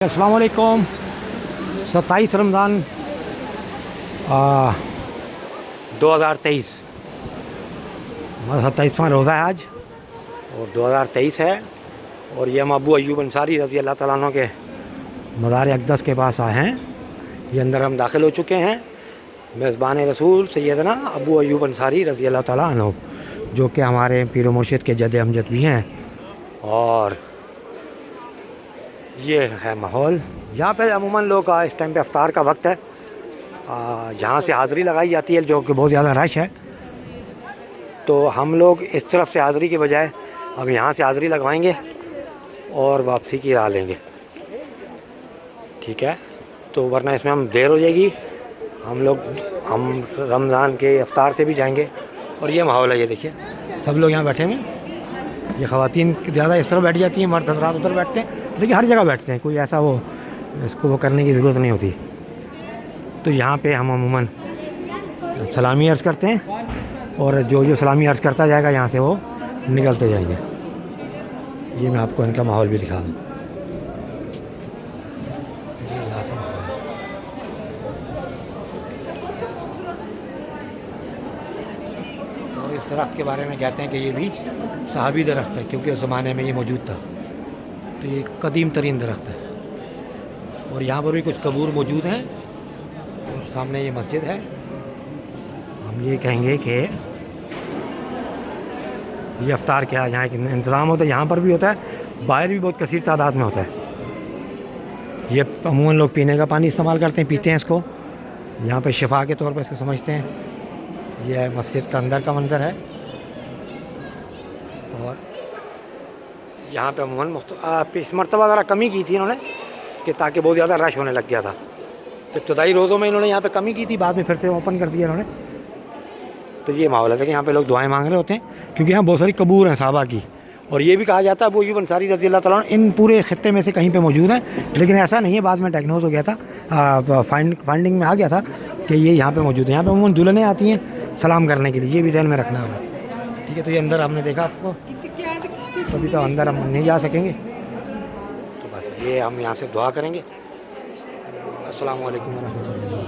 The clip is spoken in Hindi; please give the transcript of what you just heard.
अस्सलाम वालेकुम। 27 रमज़ान 2023 हमारा 27वां रोज़ा है आज और 2023 है। और ये हम अबू अय्यूब अंसारी रज़ी अल्लाह ताला अन्हु के मज़ार अक़दस के पास आए हैं। ये अंदर हम दाखिल हो चुके हैं। मेज़बान रसूल सैयदना अबू अय्यूब अंसारी रज़ी अल्लाह ताला अन्हु, जो कि हमारे पीर व मुर्शिद के जद अमजद भी हैं। और ये है माहौल। यहाँ पे अमूमन लोग का इस टाइम पे अफ्तार का वक्त है। यहाँ से हाज़िरी लगाई जाती है, जो कि बहुत ज़्यादा रश है। तो हम लोग इस तरफ से हाज़िरी के बजाय अब यहाँ से हाज़िरी लगवाएंगे और वापसी की राह लेंगे, ठीक है। तो वरना इसमें हम देर हो जाएगी। हम रमज़ान के अफ्तार से भी जाएंगे। और ये माहौल है, ये देखिए सब लोग यहाँ बैठे हैं। ये ख़वातीन ज़्यादा इस तरफ बैठ जाती हैं, मर्द हज़रात उधर बैठते हैं। देखिए हर जगह बैठते हैं, कोई ऐसा इसको करने की ज़रूरत नहीं होती। तो यहाँ पे हम अमूमन सलामी अर्ज़ करते हैं और जो सलामी अर्ज़ करता जाएगा यहाँ से वो निकलते जाएंगे। ये मैं आपको इनका माहौल भी दिखा दूँ। और इस दरख्त के बारे में कहते हैं कि ये भी सहाबी दरख्त है, क्योंकि उस ज़माने में ये मौजूद था। तो ये कदीम तरीन दरख्त है। और यहाँ पर भी कुछ कबूर मौजूद हैं और सामने ये मस्जिद है। हम ये कहेंगे कि ये अफ्तार क्या यहाँ एक इंतज़ाम होता है, यहाँ पर भी होता है, बाहर भी बहुत कसीर तादाद में होता है। ये अमूमन लोग पीने का पानी इस्तेमाल करते हैं, पीते हैं इसको। यहाँ पे शिफा के तौर पर इसको समझते हैं। ये है मस्जिद का अंदर का मंजर है। और यहाँ पे अमूमन इस मरतबा ज़रा कमी की थी इन्होंने, कि ताकि बहुत ज़्यादा रश होने लग गया था। तो इब्तदाई रोज़ों में इन्होंने यहाँ पे कमी की थी, बाद में फिर से ओपन कर दिया इन्होंने। तो ये माहौल है कि यहाँ पे लोग दुआएं मांग रहे होते हैं, क्योंकि यहाँ बहुत सारी कबूर हैं साहबा की। और ये भी कहा जाता है अबू अय्यूब अंसारी रज़ी अल्लाह ताला अन्हु इन पूरे ख़ित्ते में से कहीं पे मौजूद हैं, लेकिन ऐसा नहीं है। बाद में डायग्नोज हो गया था, फाइंडिंग में आ गया था कि ये यहाँ पे मौजूद है। यहाँ पे अमूमन दुल्हनें आती हैं सलाम करने के लिए, ये भी ज़हन में रखना होगा, ठीक है। तो ये अंदर हमने देखा आपको, अभी तो अंदर हम नहीं जा सकेंगे। तो बस ये हम यहाँ से दुआ करेंगे। अस्सलाम वालेकुम व रहमतुल्लाह।